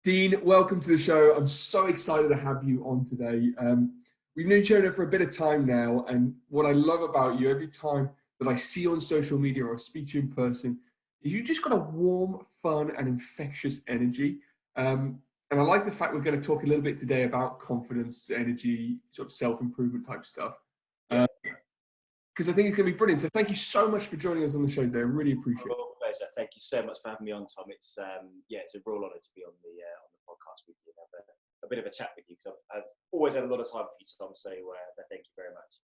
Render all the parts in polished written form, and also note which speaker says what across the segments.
Speaker 1: Dean, welcome to the show. I'm so excited to have you on today. We've known each other for a bit of time now, and what I love about you, every time that I see you on social media or speak to you in person, is you just got a warm, fun, and infectious energy. And I like the fact we're going to talk a little bit today about confidence, energy, sort of self-improvement type stuff. Because I think it's going to be brilliant. So thank you so much for joining us on the show today. I really appreciate it.
Speaker 2: Pleasure. Thank you so much for having me on, Tom. It's it's a real honour to be on the podcast with you and have a bit of a chat with you, because I've always had a lot of time for you, Tom. So thank you very much.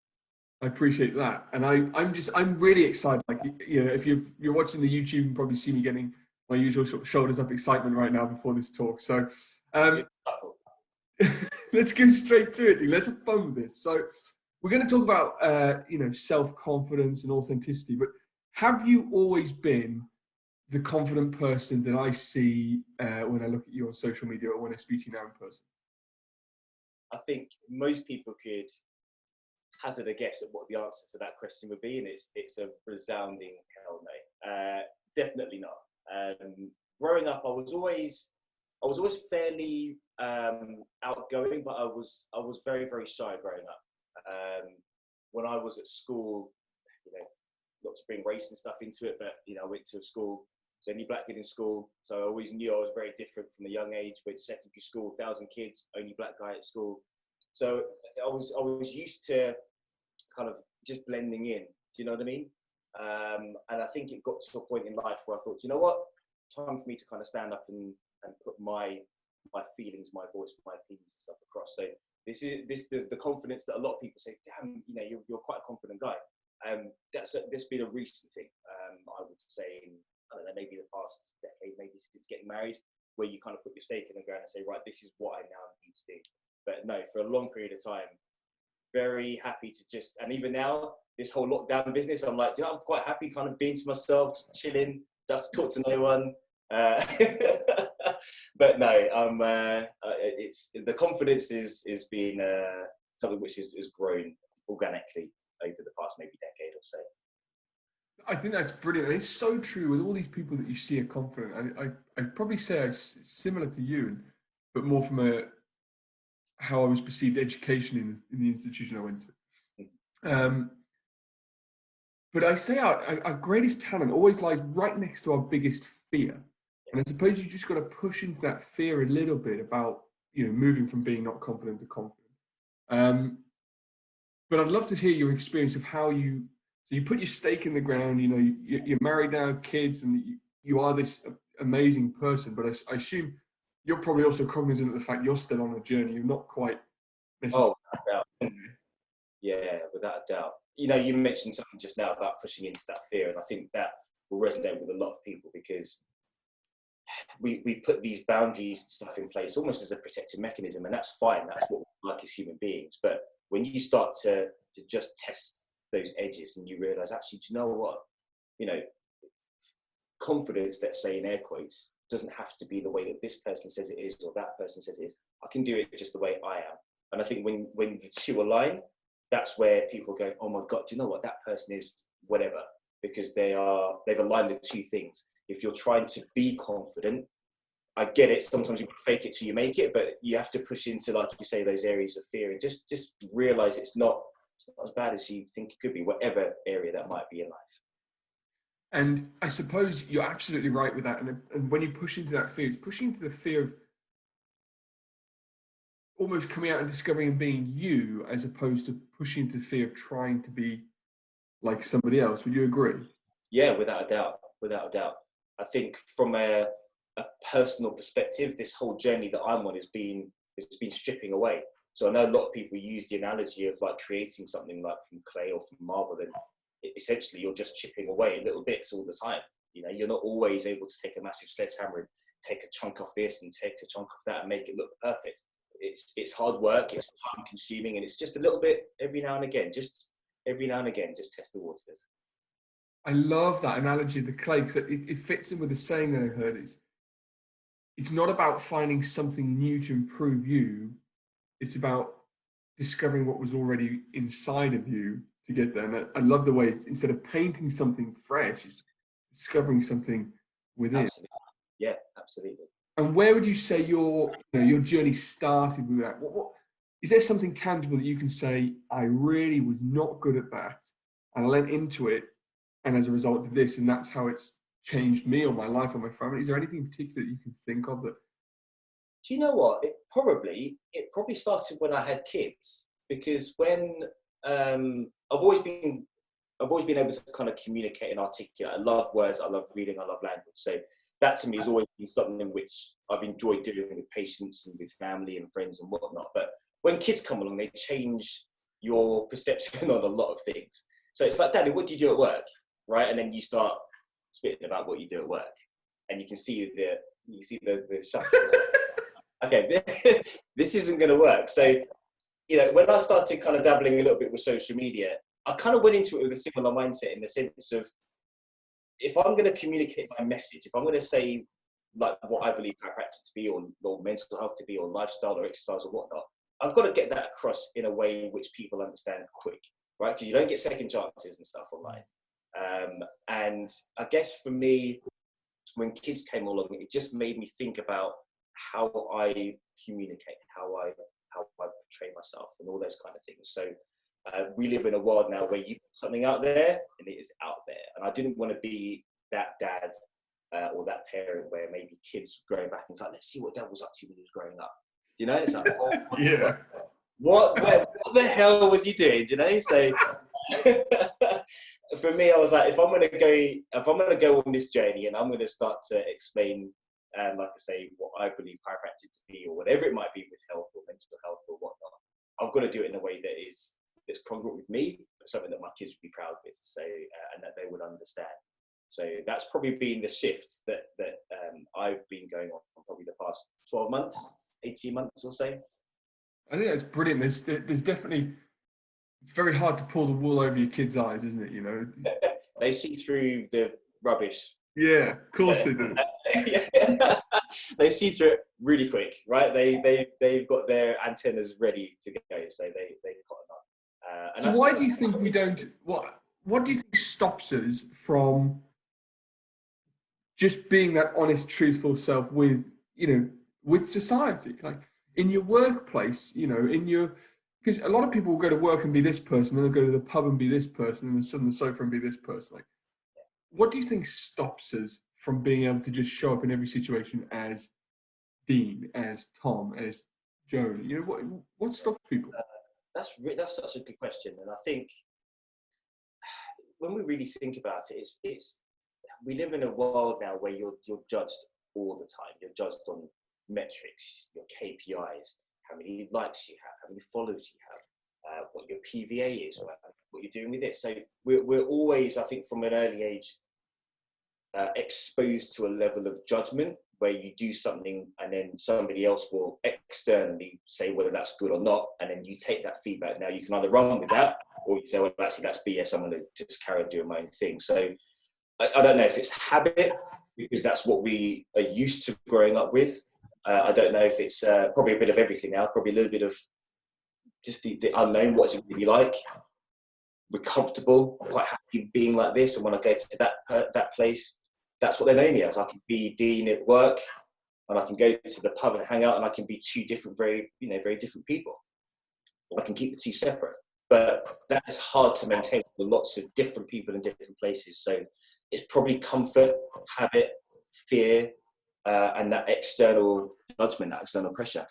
Speaker 1: I appreciate that, and I'm really excited. Like, you know, if you're watching the YouTube, you can probably see me getting my usual sort of shoulders up excitement right now before this talk. So let's go straight to it, Dean. Let's have fun with this. So we're going to talk about self-confidence and authenticity, but have you always been the confident person that I see when I look at you on social media or when I speak to you now in person?
Speaker 2: I think most people could hazard a guess at what the answer to that question would be, and it's a resounding hell no. Definitely not. Growing up, I was always fairly outgoing, but I was very, very shy growing up. When I was at school, not to bring race and stuff into it, but I went to a school, was the only black kid in school, so I always knew I was very different from a young age. Went to secondary school, 1,000 kids, only black guy at school, so I was used to kind of just blending in. Do you know what I mean? And I think it got to a point in life where I thought, you know what, time for me to kind of stand up and put my feelings, my voice, my opinions and stuff across. So this is the confidence that a lot of people say, damn, you're quite a confident guy. That's been a recent thing. I would say in, I don't know, maybe the past decade, maybe since getting married, where you kind of put your stake in the ground and say, right, this is what I now need to do. But no, for a long period of time, very happy to just, and even now, this whole lockdown business, I'm like, I'm quite happy kind of being to myself, just chilling, don't have to talk to no one. But no, it's the confidence is being something which is grown organically over the past maybe decade or so.
Speaker 1: I think that's brilliant. And it's so true with all these people that you see are confident. I'd probably say it's similar to you, but more from how I was perceived education in the institution I went to. But I say our greatest talent always lies right next to our biggest fear. And I suppose you just got to push into that fear a little bit about, moving from being not confident to confident. But I'd love to hear your experience of how you put your stake in the ground, you're married now, kids, and you are this amazing person. But I assume you're probably also cognizant of the fact you're still on a journey. You're not quite necessarily.
Speaker 2: Oh, without a doubt. Yeah, without a doubt. You mentioned something just now about pushing into that fear, and I think that will resonate with a lot of people, because we put these boundaries and stuff in place almost as a protective mechanism, and that's fine. That's what we like as human beings. But when you start to just test those edges and you realize, actually, do you know what? Confidence, let's say in air quotes, doesn't have to be the way that this person says it is or that person says it is. I can do it just the way I am. And I think when the two align, that's where people go, oh my God, do you know what? That person is whatever, because they've aligned the two things. If you're trying to be confident, I get it. Sometimes you fake it till you make it, but you have to push into, like you say, those areas of fear, and just realize it's not as bad as you think it could be, whatever area that might be in life.
Speaker 1: And I suppose you're absolutely right with that. And when you push into that fear, it's pushing into the fear of almost coming out and discovering and being you, as opposed to pushing into the fear of trying to be like somebody else. Would you agree?
Speaker 2: Yeah, without a doubt. Without a doubt. I think from a personal perspective, this whole journey that I'm on has been stripping away. So I know a lot of people use the analogy of like creating something like from clay or from marble, and essentially you're just chipping away little bits all the time. You're not always able to take a massive sledgehammer and take a chunk off this and take a chunk off that and make it look perfect. It's hard work, it's time consuming, and it's just a little bit every now and again, just test the waters.
Speaker 1: I love that analogy of the clay, because it fits in with the saying that I heard. It's not about finding something new to improve you. It's about discovering what was already inside of you to get there. And I love the way instead of painting something fresh, it's discovering something within.
Speaker 2: Absolutely. Yeah, absolutely.
Speaker 1: And where would you say your journey started with that? What is there something tangible that you can say, I really was not good at that, and I went into it, and as a result of this, and that's how it's changed me or my life or my family? Is there anything in particular that you can think of that?
Speaker 2: Do you know what? It probably started when I had kids, because when I've always been able to kind of communicate and articulate. I love words, I love reading, I love language. So that to me has always been something which I've enjoyed doing with patients and with family and friends and whatnot. But when kids come along, they change your perception on a lot of things. So it's like, Daddy, what do you do at work? Right? And then you start spitting about what you do at work. And you can see the shutters. Okay, this isn't going to work. So, when I started kind of dabbling a little bit with social media, I kind of went into it with a similar mindset, in the sense of, if I'm going to communicate my message, if I'm going to say like what I believe chiropractic to be, or mental health to be, or lifestyle or exercise or whatnot, I've got to get that across in a way in which people understand quick, right? Because you don't get second chances and stuff online. And I guess for me, when kids came along, it just made me think about how I communicate, how I portray myself, and all those kind of things. So we live in a world now where you put something out there and it is out there. And I didn't want to be that dad or that parent where maybe kids growing back and it's like, let's see what Dad was up to when he was growing up. It's like, oh,
Speaker 1: Yeah.
Speaker 2: what the hell was you doing? So for me, I was like, if I'm gonna go on this journey and I'm gonna start to explain, like I say, what I believe chiropractic to be, or whatever it might be with health or mental health or whatnot, I've got to do it in a way that's congruent with me, but something that my kids would be proud with. So and that they would understand. So that's probably been the shift that I've been going on probably the past 12 months, 18 months or so.
Speaker 1: I think that's brilliant. There's definitely, it's very hard to pull the wool over your kids' eyes, isn't it?
Speaker 2: They see through the rubbish.
Speaker 1: Yeah, of course they do.
Speaker 2: They see through it really quick, right? They've got their antennas ready to go, so they cotton on.
Speaker 1: So why do you think we don't? What do you think stops us from just being that honest, truthful self with society, like in your workplace, because a lot of people will go to work and be this person, and they'll go to the pub and be this person, and then sit on the sofa and be this person. Like, what do you think stops us from being able to just show up in every situation as Dean, as Tom, as Joan? What stops people?
Speaker 2: That's such a good question, and I think when we really think about it, it's we live in a world now where you're judged all the time. You're judged on metrics, your KPIs, how many likes you have, how many followers you have, what your PVA is, what you're doing with it. So we're always, I think, from an early age, exposed to a level of judgment where you do something and then somebody else will externally say whether that's good or not, and then you take that feedback. Now you can either run with that, or you say, well, actually that's BS, I'm going to just carry on doing my own thing. So I don't know if it's habit, because that's what we are used to growing up with. I don't know if it's probably a bit of everything now, probably a little bit of just the unknown. What's it really like? We're comfortable, quite happy being like this, and when I go to that place, that's what they know me as. I can be Dean at work, and I can go to the pub and hang out, and I can be two different, very different people. I can keep the two separate, but that's hard to maintain with lots of different people in different places. So it's probably comfort, habit, fear, and that external judgment, that external pressure.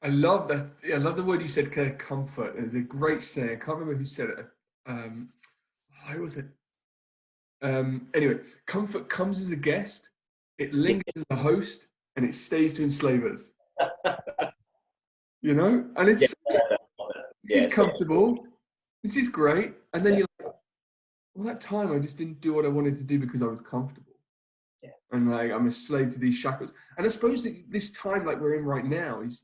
Speaker 1: I love that. Yeah, I love the word you said, comfort. It's a great saying. I can't remember who said it. Who was it? Anyway, comfort comes as a guest, it lingers as a host, and it stays to enslave us. And it's this is comfortable. This is great. And then you're like, well, that time I just didn't do what I wanted to do because I was comfortable.
Speaker 2: Yeah.
Speaker 1: And like I'm a slave to these shackles. And I suppose that this time like we're in right now is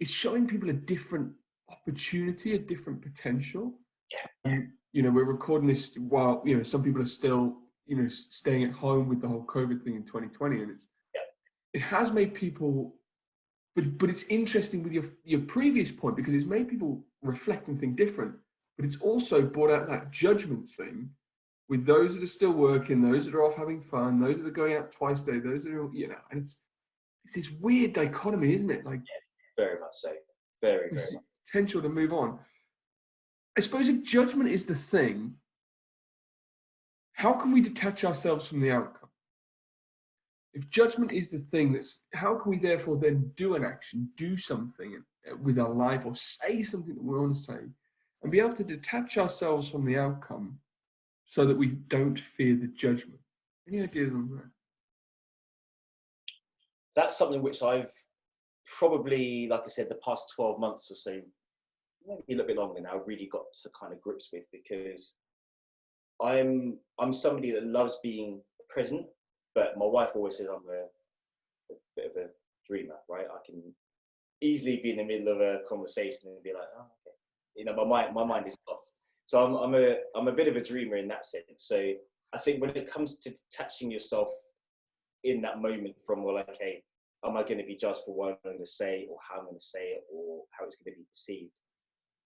Speaker 1: showing people a different opportunity, a different potential.
Speaker 2: Yeah.
Speaker 1: We're recording this while, some people are still, staying at home with the whole COVID thing in 2020. And it has made people, but it's interesting with your previous point, because it's made people reflect and think different, but it's also brought out that judgment thing with those that are still working, those that are off having fun, those that are going out twice a day, those that are, and it's this weird dichotomy, isn't it? Like,
Speaker 2: very much so. Very,
Speaker 1: we
Speaker 2: very
Speaker 1: see
Speaker 2: much.
Speaker 1: potential to move on. I suppose if judgment is the thing, how can we detach ourselves from the outcome? If judgment is the thing, how can we therefore then do an action, do something with our life, or say something that we want to say, and be able to detach ourselves from the outcome so that we don't fear the judgment? Any ideas on that?
Speaker 2: That's something which I've probably, like I said, the past 12 months or so, maybe a little bit longer now, really got to kind of grips with, because I'm somebody that loves being present, but my wife always says I'm a bit of a dreamer, right? I can easily be in the middle of a conversation and be like, oh, okay. You know, my mind is off. So I'm a bit of a dreamer in that sense. So I think when it comes to detaching yourself in that moment from, well, okay, am I going to be judged for what I'm going to say, or how I'm going to say it, or how it's going to be perceived?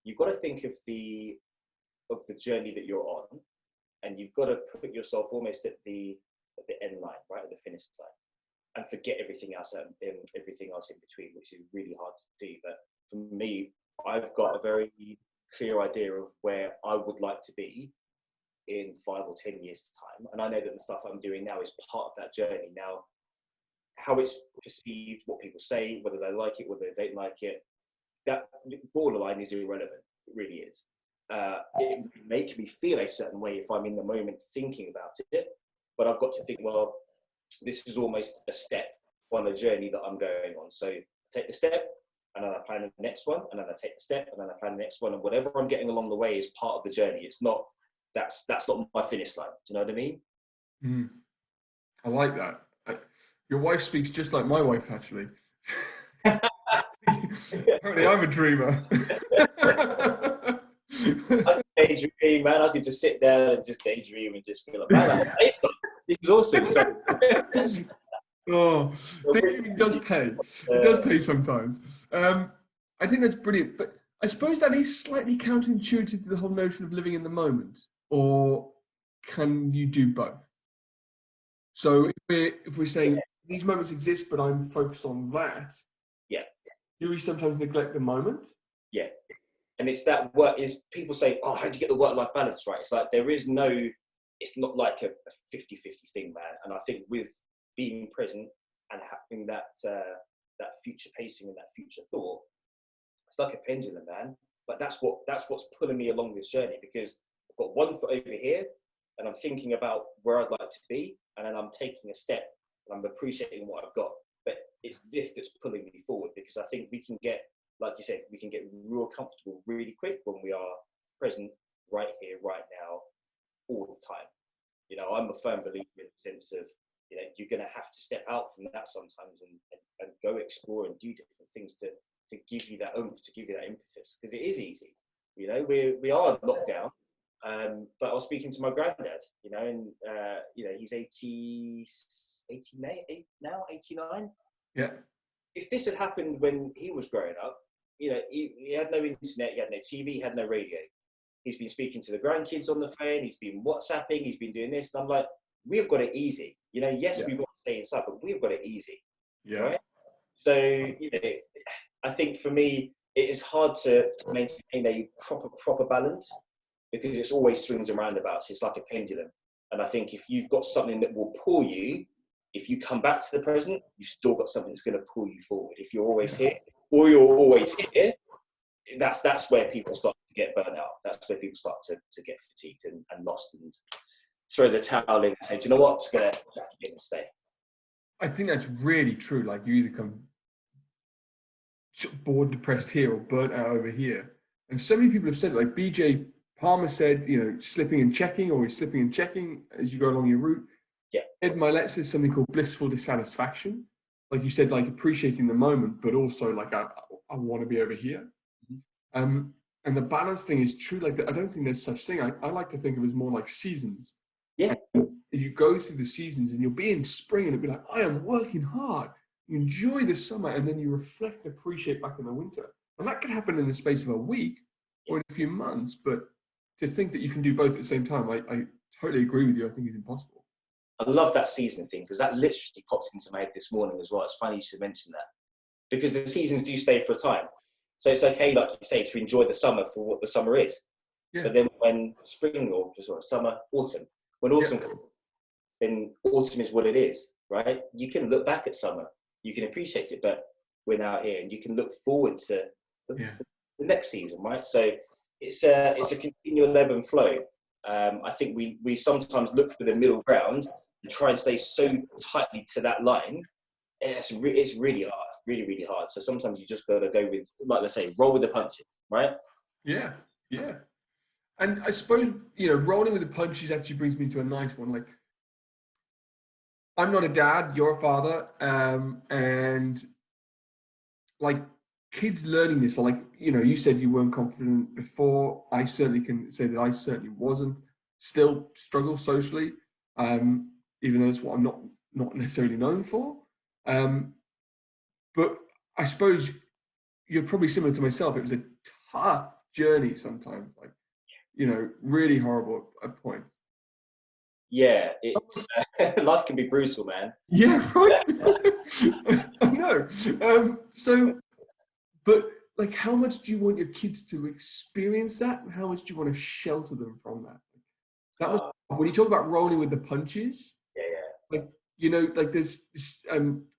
Speaker 2: You've got to think of the journey that you're on, and you've got to put yourself almost at the end line, right at the finish line, and forget everything else in between, which is really hard to do. But for me, I've got a very clear idea of where I would like to be in 5 or 10 years' time, and I know that the stuff I'm doing now is part of that journey. Now, how it's perceived, what people say, whether they like it, whether they don't like it, that borderline is irrelevant. It really is. It would make me feel a certain way if I'm in the moment thinking about it, but I've got to think, well, this is almost a step on a journey that I'm going on. So I take the step, and then I plan the next one, and then I take the step, and then I plan the next one, and whatever I'm getting along the way is part of the journey. It's not, that's not my finish line. Do you know what I mean?
Speaker 1: Mm. I like that. Your wife speaks just like my wife, actually. Apparently, I'm a dreamer.
Speaker 2: I daydream, man. I could just sit there and just daydream and just feel like, man, this is awesome. So,
Speaker 1: oh, daydreaming does pay. It does pay sometimes. I think that's brilliant, but I suppose that is slightly counterintuitive to the whole notion of living in the moment. Or can you do both? So if we're saying these moments exist, but I'm focused on that,
Speaker 2: yeah,
Speaker 1: do we sometimes neglect the moment?
Speaker 2: yeah. And it's that work is, people say, oh, how do you get the work-life balance right? It's like, it's not like a 50-50 thing, man. And I think with being present and having that future pacing and that future thought, it's like a pendulum, man. But that's what's pulling me along this journey, because I've got one foot over here and I'm thinking about where I'd like to be, and then I'm taking a step and I'm appreciating what I've got. But it's this that's pulling me forward, because I think we can get, like you said, we can get real comfortable really quick when we are present right here, right now, all the time. You know, I'm a firm believer in the sense of, you know, you're going to have to step out from that sometimes and go explore and do different things to give you that oomph, to give you that impetus, because it is easy. You know, we are locked down. But I was speaking to my granddad, you know, and, you know, he's 89.
Speaker 1: Yeah.
Speaker 2: If this had happened when he was growing up, you know, he had no internet, he had no TV, he had no radio. He's been speaking to the grandkids on the phone, he's been WhatsApping, he's been doing this. And I'm like, we've got it easy. You know, yes, we want to stay inside, but we've got it easy.
Speaker 1: Yeah.
Speaker 2: Right? So, you know, I think for me, it is hard to maintain a proper balance, because it's always swings and roundabouts. It's like a pendulum. And I think if you've got something that will pull you, if you come back to the present, you've still got something that's going to pull you forward. If you're always here, or you're always here, that's where people start to get burnt out. That's where people start to get fatigued and lost and throw the towel in and say, do you know what? I'm just going to get and stay.
Speaker 1: I think that's really true. Like, you either come bored, depressed here, or burnt out over here. And so many people have said, like BJ Palmer said, you know, slipping and checking, always slipping and checking as you go along your route.
Speaker 2: Yeah.
Speaker 1: Ed Milet says something called blissful dissatisfaction. Like you said, like appreciating the moment, but also like, I want to be over here. Mm-hmm. And the balance thing is true. Like, I don't think there's such thing. I like to think of it as more like seasons.
Speaker 2: Yeah.
Speaker 1: And you go through the seasons and you'll be in spring and it'll be like, I am working hard. You enjoy the summer, and then you reflect and appreciate back in the winter. And that could happen in the space of a week or in a few months. But to think that you can do both at the same time, I totally agree with you. I think it's impossible.
Speaker 2: I love that season thing, because that literally popped into my head this morning as well. It's funny you should mention that, because the seasons do stay for a time. So it's okay, like you say, to enjoy the summer for what the summer is.
Speaker 1: Yeah.
Speaker 2: But then when spring or summer, autumn, when autumn comes, then autumn is what it is, right? You can look back at summer, you can appreciate it, but we're now here, and you can look forward to the next season, right? So it's a continual ebb and flow. I think we sometimes look for the middle ground and try and stay so tightly to that line. It's really hard, really hard. So sometimes you just got to go with, like they say, roll with the punches, right?
Speaker 1: Yeah, yeah. And I suppose, rolling with the punches actually brings me to a nice one. Like, I'm not a dad, you're a father, and like kids learning this, like, you said you weren't confident before. I certainly can say that I certainly wasn't. Still struggle socially, even though it's what I'm not necessarily known for. But I suppose you're probably similar to myself. It was a tough journey sometimes, like, really horrible at points.
Speaker 2: Yeah, it's life can be brutal, man.
Speaker 1: Yeah, right. I know. So, but like, how much do you want your kids to experience that, and how much do you want to shelter them from that? That was when you talk about rolling with the punches.
Speaker 2: Yeah.
Speaker 1: Like, like this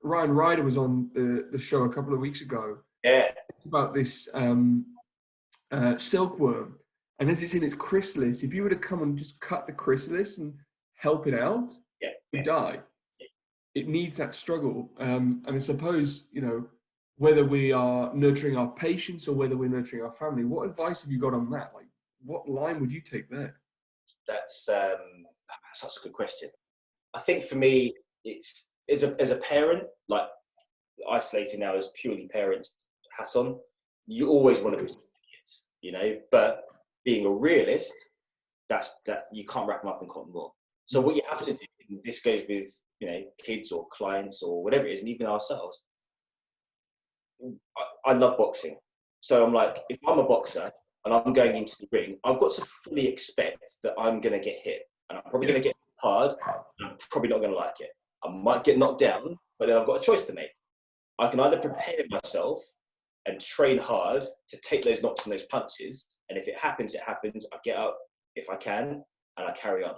Speaker 1: Ryan Ryder was on the show a couple of weeks ago.
Speaker 2: Yeah.
Speaker 1: About this silkworm, and as it's in its chrysalis, if you were to come and just cut the chrysalis and help it out, it would die. It needs that struggle, and I suppose, whether we are nurturing our patients or whether we're nurturing our family, what advice have you got on that? Like, what line would you take there?
Speaker 2: That's such a good question. I think for me, it's as a parent, like isolating now as purely parents hat on, you always want to protect the kids, but being a realist, that you can't wrap them up in cotton wool. So what you have to do, and this goes with kids or clients or whatever it is, and even ourselves. I love boxing, so I'm like, if I'm a boxer and I'm going into the ring, I've got to fully expect that I'm going to get hit, and I'm probably going to get hard, and I'm probably not going to like it. I might get knocked down, but then I've got a choice to make. I can either prepare myself and train hard to take those knocks and those punches, and if it happens, it happens. I get up if I can, and I carry on.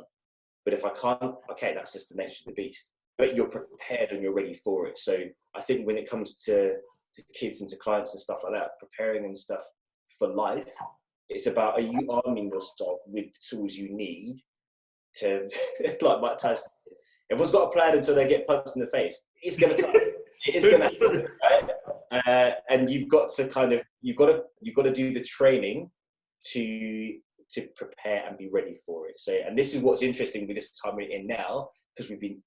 Speaker 2: But if I can't, okay, that's just the nature of the beast. But you're prepared and you're ready for it. So I think when it comes to kids and to clients and stuff like that, preparing and stuff for life, it's about, are you arming yourself with the tools you need to, like Mike Tyson, everyone's got a plan until they get punched in the face. It's going to come. It is going to happen, right? And you've got to you've got to do the training to prepare and be ready for it. So, and this is what's interesting with this time we're in now, because we've been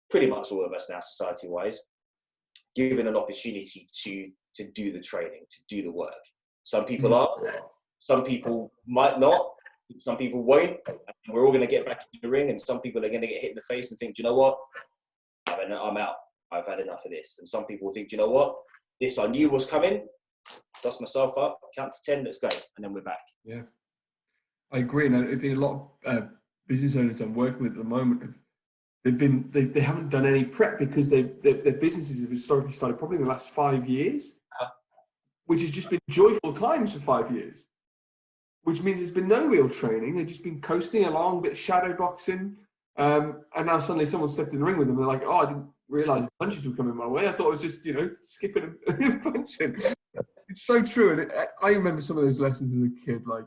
Speaker 2: pretty much all of us now, society-wise, given an opportunity to do the training, to do the work. Some people are, some people might not, some people won't. We're all going to get back in the ring, and some people are going to get hit in the face and think, do you know what? I'm out. I've had enough of this. And some people think, do you know what? This I knew was coming. Dust myself up, count to 10, let's go. And then we're back. Yeah.
Speaker 1: I agree. And I think a lot of business owners I'm working with at the moment, they haven't done any prep because their businesses have historically started probably in the last 5 years, which has just been joyful times for 5 years, which means there's been no real training. They've just been coasting along, a bit of shadow boxing. And now suddenly someone stepped in the ring with them. They're like, oh, I didn't realize the punches were coming my way. I thought it was just, skipping and punching. It's so true. And I remember some of those lessons as a kid, like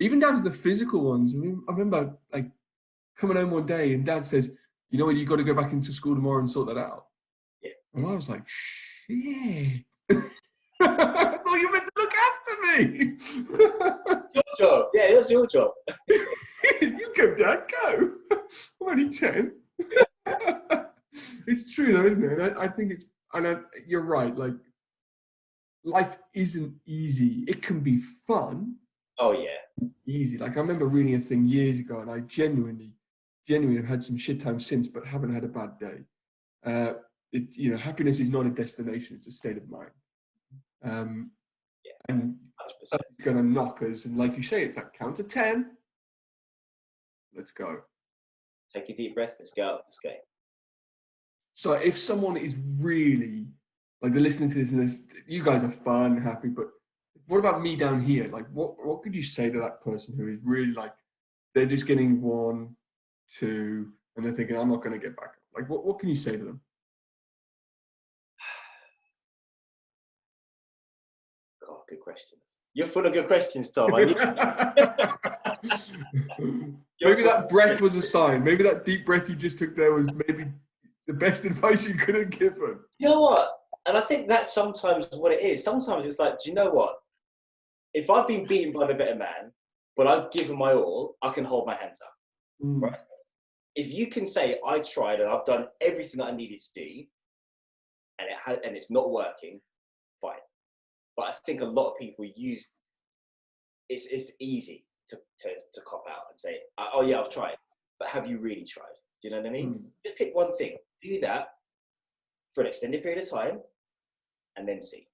Speaker 1: even down to the physical ones. I remember like coming home one day and Dad says, you know what, you got to go back into school tomorrow and sort that out.
Speaker 2: Yeah.
Speaker 1: And I was like, shit. I thought you meant to look after me.
Speaker 2: Your job. Yeah, that's your job.
Speaker 1: You go, Dad, go. I'm only 10. It's true though, isn't it? I think you're right. Like, life isn't easy. It can be fun.
Speaker 2: Oh yeah.
Speaker 1: Easy. Like, I remember reading a thing years ago, and I genuinely have had some shit times since, but haven't had a bad day. Happiness is not a destination; it's a state of mind. And that's going to knock us. And like you say, it's that count to 10. Let's go.
Speaker 2: Take a deep breath. Let's go. Let's go.
Speaker 1: So if someone is really, like, they're listening to this and this, you guys are fun, happy, but what about me down here? Like, what could you say to that person who is really like, they're just getting 1, 2, and they're thinking, I'm not going to get back up? Like, what can you say to them?
Speaker 2: God, good question. You're full of good questions, Tom.
Speaker 1: Maybe that breath was a sign. Maybe that deep breath you just took there was maybe the best advice you could have given.
Speaker 2: You know what? And I think that's sometimes what it is. Sometimes it's like, do you know what? If I've been beaten by the better man, but I've given my all, I can hold my hands up. Right? If you can say, I tried and I've done everything that I needed to do, and it's not working, fine. But I think a lot of people use, it's easy to cop out and say, oh yeah, I've tried. But have you really tried? Do you know what I mean? Just pick one thing. Do that for an extended period of time and then see.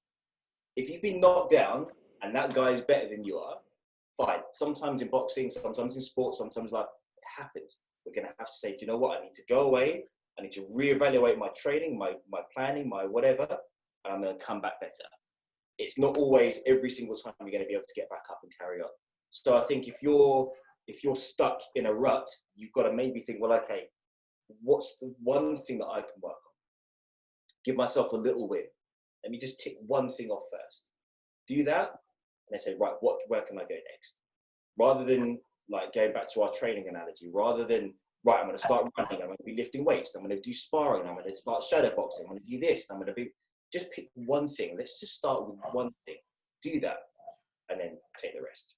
Speaker 2: If you've been knocked down and that guy is better than you are, fine. Sometimes in boxing, sometimes in sports, sometimes like it happens. We're going to have to say, do you know what? I need to go away. I need to reevaluate my training, my planning, my whatever, and I'm going to come back better. It's not always every single time you're going to be able to get back up and carry on. So I think if you're stuck in a rut, you've got to maybe think, well, okay, what's the one thing that I can work on? Give myself a little win. Let me just tick one thing off first. Do that, and then say, right, where can I go next? Rather than like going back to our training analogy, rather than, right, I'm going to start running, I'm going to be lifting weights, I'm going to do sparring, I'm going to start shadow boxing, I'm going to do this, I'm going to be, just pick one thing. Let's just start with one thing. Do that, and then take the rest.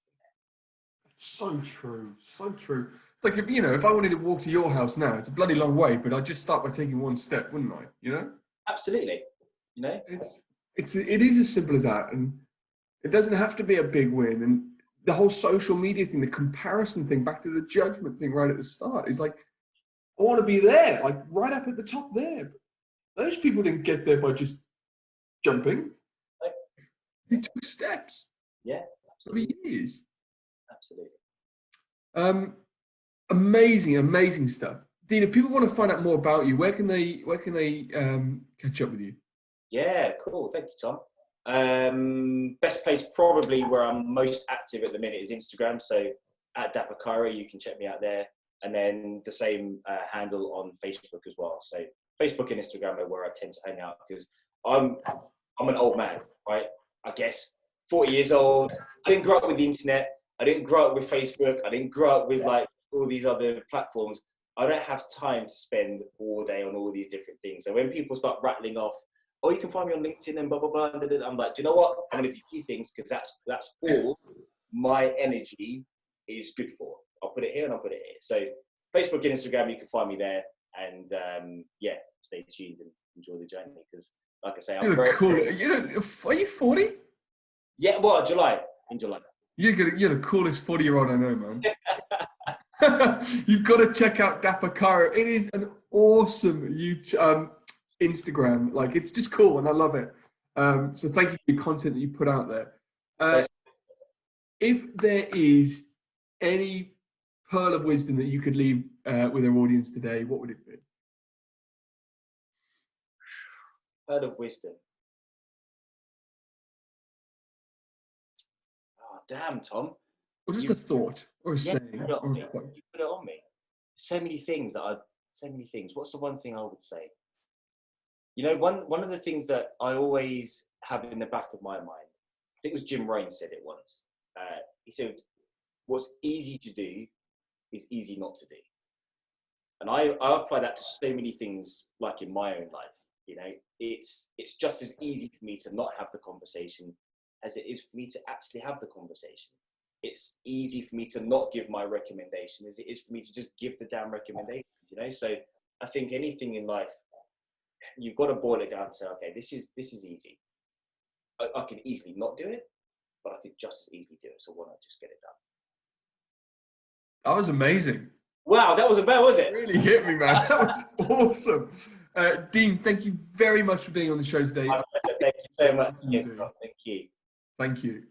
Speaker 1: So true, so true. It's like, if I wanted to walk to your house now, it's a bloody long way, but I'd just start by taking one step, wouldn't I?
Speaker 2: Absolutely.
Speaker 1: It is as simple as that, and it doesn't have to be a big win. And the whole social media thing, the comparison thing, back to the judgment thing right at the start, is like, I want to be there, like right up at the top there. But those people didn't get there by just jumping. They took steps.
Speaker 2: Yeah,
Speaker 1: absolutely. For years.
Speaker 2: Absolutely.
Speaker 1: Amazing stuff. Dean, if people want to find out more about you, where can they catch up with you?
Speaker 2: Yeah, cool. Thank you, Tom. Best place probably where I'm most active at the minute is Instagram. So at Dapper Chiro, you can check me out there. And then the same handle on Facebook as well. So Facebook and Instagram are where I tend to hang out because I'm an old man, right? I guess 40 years old. I didn't grow up with the internet. I didn't grow up with Facebook. I didn't grow up with like all these other platforms. I don't have time to spend all day on all these different things. So when people start rattling off, oh, you can find me on LinkedIn and blah, blah, blah. I'm like, do you know what? I'm going to do a few things because that's all my energy is good for. I'll put it here and I'll put it here. So Facebook and Instagram, you can find me there. And yeah, stay tuned and enjoy the journey because, like I say, I'm very cool.
Speaker 1: Are you 40?
Speaker 2: Yeah, well, in July.
Speaker 1: You're the coolest 40-year-old I know, man. You've got to check out Dapper Chiro. It is an awesome Instagram. Like, it's just cool and I love it. So thank you for your content that you put out there. If there is any pearl of wisdom that you could leave with our audience today, what would it be?
Speaker 2: Pearl of wisdom. Oh, damn, Tom.
Speaker 1: Or just a thought or a saying.
Speaker 2: You put it on me. So many things. What's the one thing I would say? One of the things that I always have in the back of my mind, I think it was Jim Rohn said it once. He said, what's easy to do is easy not to do. And I apply that to so many things, like in my own life. It's just as easy for me to not have the conversation as it is for me to actually have the conversation. It's easy for me to not give my recommendation as it is for me to just give the damn recommendation, So I think anything in life, you've got to boil it down to say, okay, this is easy. I can easily not do it, but I could just as easily do it. So why not just get it done?
Speaker 1: That was amazing.
Speaker 2: Wow, that wasn't bad, was it?
Speaker 1: It really hit me, man. That was awesome. Dean, thank you very much for being on the show today.
Speaker 2: Thank you so much. Thank you.
Speaker 1: Thank you.